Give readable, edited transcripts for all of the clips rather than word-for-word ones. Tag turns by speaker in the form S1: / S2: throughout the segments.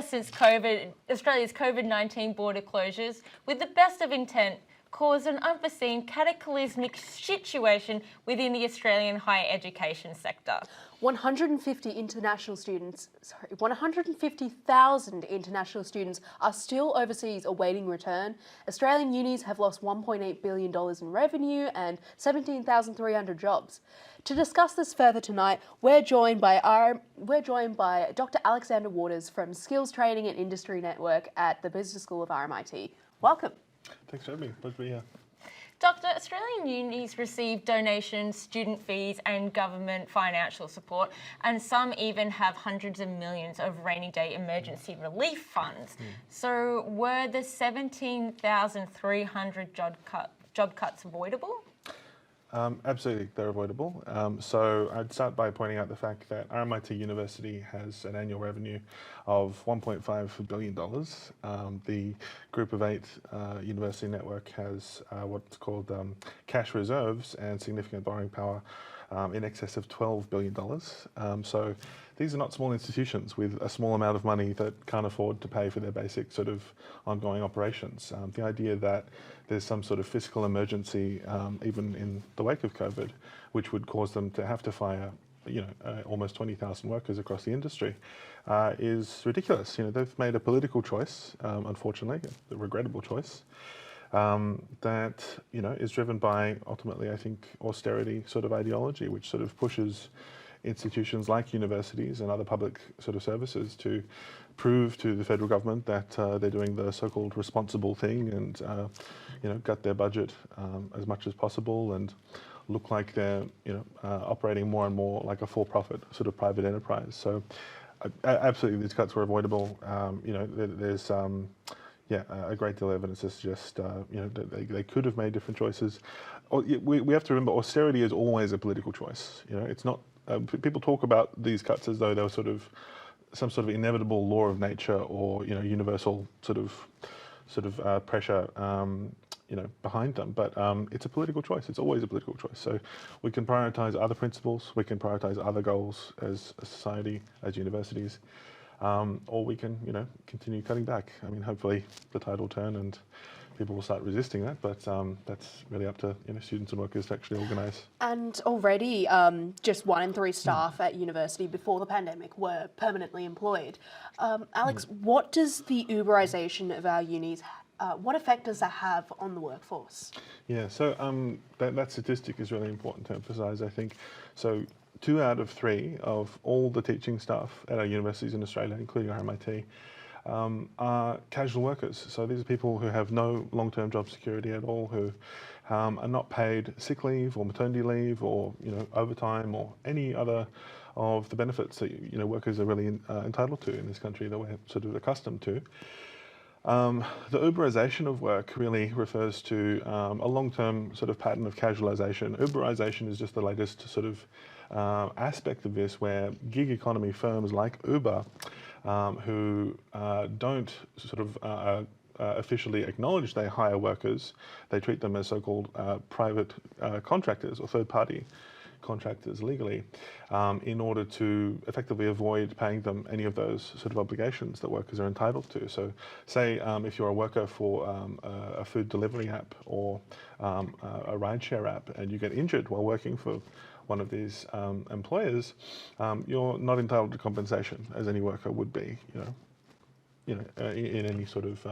S1: since Australia's COVID-19 border closures, with the best of intent, caused an unforeseen cataclysmic situation within the Australian higher education sector.
S2: 150,000 international students are still overseas awaiting return. Australian unis have lost $1.8 billion in revenue and 17,300 jobs. To discuss this further tonight, we're joined by Dr. Alexander Waters from Skills Training and Industry Network at the Business School of RMIT. Welcome.
S3: Thanks for having me. Pleasure to be here.
S1: Doctor, Australian unis receive donations, student fees and government financial support, and some even have hundreds of millions of rainy day emergency relief funds. So were the 17,300 job cuts avoidable?
S3: Absolutely, they're avoidable. So I'd start by pointing out the fact that RMIT University has an annual revenue of $1.5 billion. The Group of 8 university network has what's called cash reserves and significant borrowing power in excess of $12 billion. So these are not small institutions with a small amount of money that can't afford to pay for their basic sort of ongoing operations. The idea that there's some sort of fiscal emergency, even in the wake of COVID, which would cause them to have to fire, almost 20,000 workers across the industry, is ridiculous. They've made a political choice, unfortunately, a regrettable choice, that is driven by ultimately, I think, austerity sort of ideology, which sort of pushes institutions like universities and other public sort of services to prove to the federal government that they're doing the so-called responsible thing and gut their budget as much as possible and look like they're operating more and more like a for-profit sort of private enterprise. So absolutely, these cuts were avoidable. There's a great deal of evidence to suggest that they could have made different choices. We have to remember austerity is always a political choice. It's not. People talk about these cuts as though they were sort of some sort of inevitable law of nature or universal sort of pressure behind them. But it's a political choice. It's always a political choice. So we can prioritize other principles. We can prioritize other goals as a society, as universities. Or we can, continue cutting back. I mean, hopefully the tide will turn and people will start resisting that, but that's really up to students and workers to actually organise.
S2: And already, just 1 in 3 staff at university before the pandemic were permanently employed. Alex, what does the Uberization of our unis, what effect does that have on the workforce?
S3: Yeah, so that statistic is really important to emphasise, I think. So 2 out of 3 of all the teaching staff at our universities in Australia, including RMIT, are casual workers. So these are people who have no long-term job security at all, who are not paid sick leave or maternity leave or overtime or any other of the benefits that workers are really entitled to in this country that we're sort of accustomed to. The Uberization of work really refers to a long-term sort of pattern of casualisation. Uberization is just the latest sort of aspect of this, where gig economy firms like Uber, who don't sort of officially acknowledge they hire workers, they treat them as so-called private contractors or third-party contractors legally, in order to effectively avoid paying them any of those sort of obligations that workers are entitled to. So say if you're a worker for a food delivery app or a rideshare app and you get injured while working for one of these employers, you're not entitled to compensation as any worker would be, in any sort of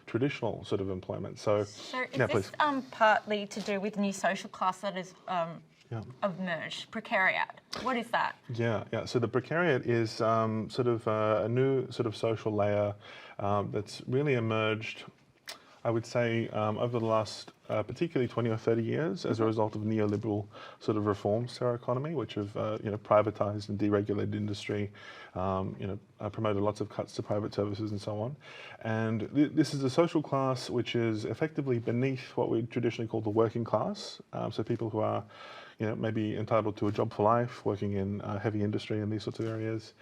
S3: traditional sort of employment. So
S1: is this partly to do with new social class that is emerged, precariat? What is that?
S3: Yeah. So the precariat is sort of a new sort of social layer that's really emerged, I would say, over the last particularly 20 or 30 years as a result of neoliberal sort of reforms to our economy, which have privatized and deregulated industry, promoted lots of cuts to private services and so on. And this is a social class which is effectively beneath what we traditionally call the working class. So people who are maybe entitled to a job for life, working in heavy industry and these sorts of areas.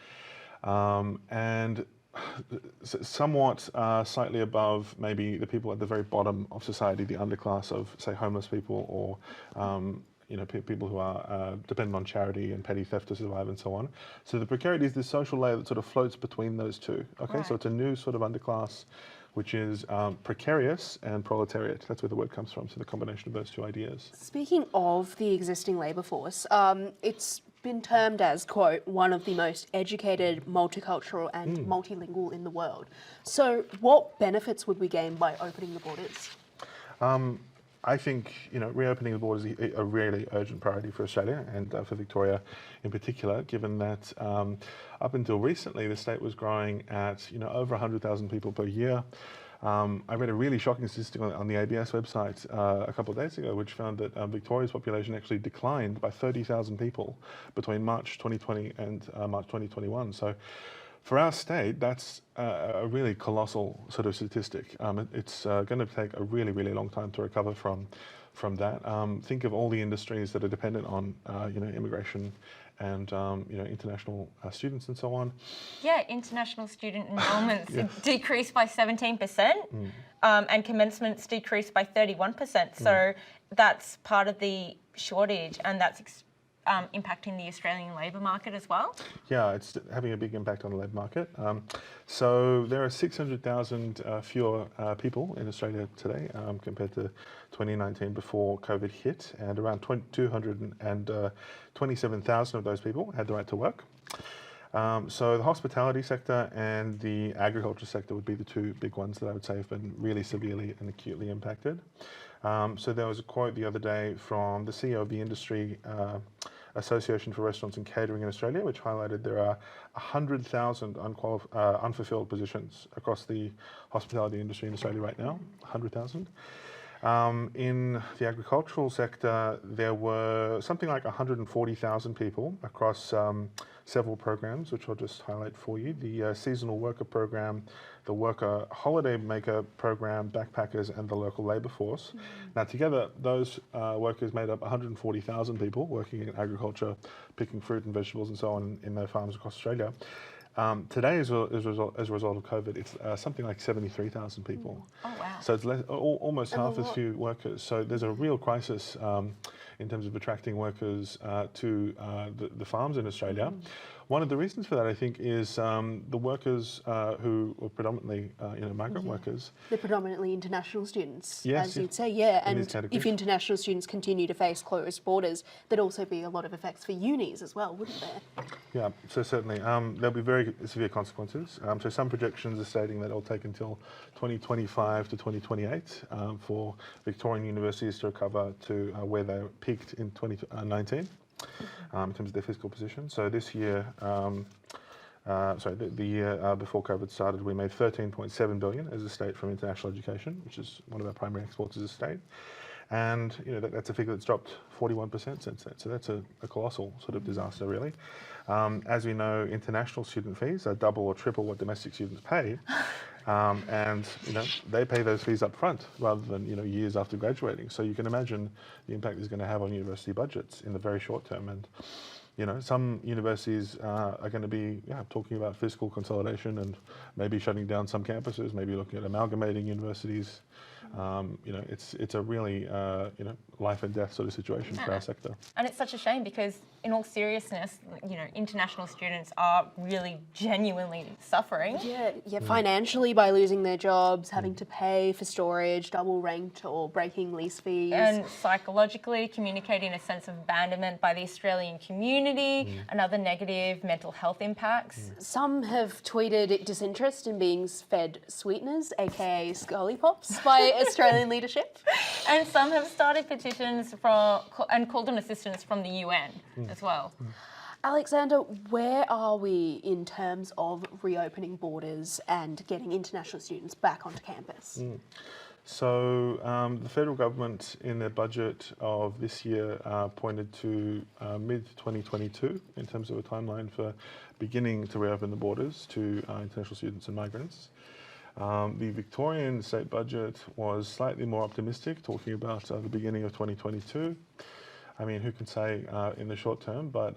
S3: And somewhat slightly above maybe the people at the very bottom of society, the underclass of, say, homeless people or people who are dependent on charity and petty theft to survive and so on. So the precarity is this social layer that sort of floats between those two. Okay, so it's a new sort of underclass, which is precarious and proletariat. That's where the word comes from, so the combination of those two ideas.
S2: Speaking of the existing labour force, it's been termed as, quote, one of the most educated, multicultural and multilingual in the world. So what benefits would we gain by opening the borders?
S3: I think reopening the borders is a really urgent priority for Australia and for Victoria in particular, given that up until recently the state was growing at over 100,000 people per year. I read a really shocking statistic on the ABS website a couple of days ago, which found that Victoria's population actually declined by 30,000 people between March 2020 and March 2021. So for our state, that's a really colossal sort of statistic. It's going to take a really, really long time to recover from that. Think of all the industries that are dependent on immigration and international students and so on.
S1: Yeah, international student enrolments decreased by 17%, and commencements decreased by 31%. So that's part of the shortage, and that's impacting the Australian labour market as well.
S3: Yeah, it's having a big impact on the labour market. So there are 600,000 fewer people in Australia today compared to 2019 before COVID hit, and around 227,000 of those people had the right to work. So the hospitality sector and the agriculture sector would be the two big ones that I would say have been really severely and acutely impacted. So there was a quote the other day from the CEO of the industry Association for Restaurants and Catering in Australia, which highlighted there are 100,000 unfulfilled positions across the hospitality industry in Australia right now, 100,000. In the agricultural sector, there were something like 140,000 people across several programs, which I'll just highlight for you. The seasonal worker program, the worker holiday maker program, backpackers, and the local labour force. Now together, those workers made up 140,000 people working in agriculture, picking fruit and vegetables and so on in their farms across Australia. Today, as a result of COVID, it's something like 73,000 people.
S1: Oh, wow.
S3: So it's almost half as few workers. So there's a real crisis in terms of attracting workers to the farms in Australia. One of the reasons for that, I think, is the workers who were predominantly, migrant workers.
S2: They're predominantly international students,
S3: Yes,
S2: as you'd say, yeah.
S3: in
S2: And
S3: these categories.
S2: if international students continue to face closed borders, there'd also be a lot of effects for unis as well, wouldn't there?
S3: Yeah, so certainly. There'll be very severe consequences. So some projections are stating that it'll take until 2025 to 2028 for Victorian universities to recover to where they peaked in 2019. In terms of their fiscal position. So this year, the year before COVID started, we made $13.7 billion as a state from international education, which is one of our primary exports as a state. And that's a figure that's dropped 41% since then. So that's a colossal sort of disaster, really. As we know, international student fees are double or triple what domestic students pay. And they pay those fees up front rather than years after graduating. So you can imagine the impact it's going to have on university budgets in the very short term. And some universities are going to be talking about fiscal consolidation and maybe shutting down some campuses, maybe looking at amalgamating universities. It's a really life and death sort of situation for our sector.
S1: And it's such a shame because, in all seriousness, international students are really genuinely suffering.
S2: Yeah, financially by losing their jobs, having to pay for storage, double rent or breaking lease fees.
S1: And psychologically communicating a sense of abandonment by the Australian community and other negative mental health impacts.
S2: Some have tweeted disinterest in being fed sweeteners, aka Scully Pops, by Australian leadership.
S1: And some have started petitions and called on assistance from the UN as well.
S2: Alexander, where are we in terms of reopening borders and getting international students back onto campus?
S3: So the federal government in their budget of this year pointed to mid-2022 in terms of a timeline for beginning to reopen the borders to international students and migrants. The Victorian state budget was slightly more optimistic, talking about the beginning of 2022. I mean, who can say in the short term, but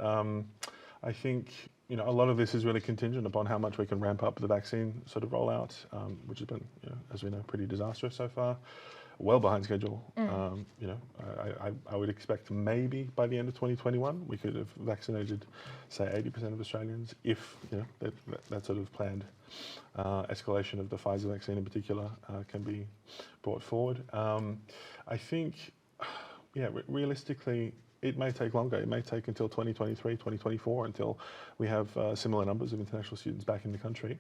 S3: I think a lot of this is really contingent upon how much we can ramp up the vaccine sort of rollout, which has been, as we know, pretty disastrous so far. well behind schedule. I would expect maybe by the end of 2021 we could have vaccinated, say, 80% of Australians if that sort of planned escalation of the Pfizer vaccine in particular can be brought forward. I think, realistically, it may take longer. It may take until 2023, 2024 until we have similar numbers of international students back in the country.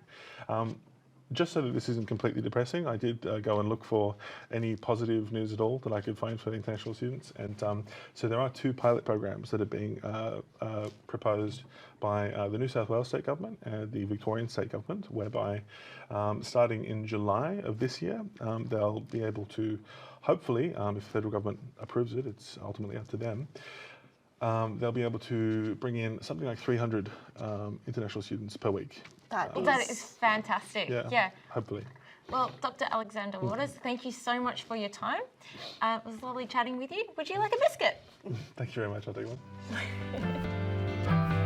S3: Just so that this isn't completely depressing, I did go and look for any positive news at all that I could find for the international students. And so there are 2 pilot programs that are being proposed by the New South Wales State Government and the Victorian State Government, whereby starting in July of this year, they'll be able to, hopefully, if the federal government approves it, it's ultimately up to them, they'll be able to bring in something like 300 international students per week.
S1: That is fantastic. Yeah.
S3: Hopefully.
S1: Well, Dr. Alexander Waters, thank you so much for your time. It was lovely chatting with you. Would you like a biscuit?
S3: Thank you very much. I'll take one.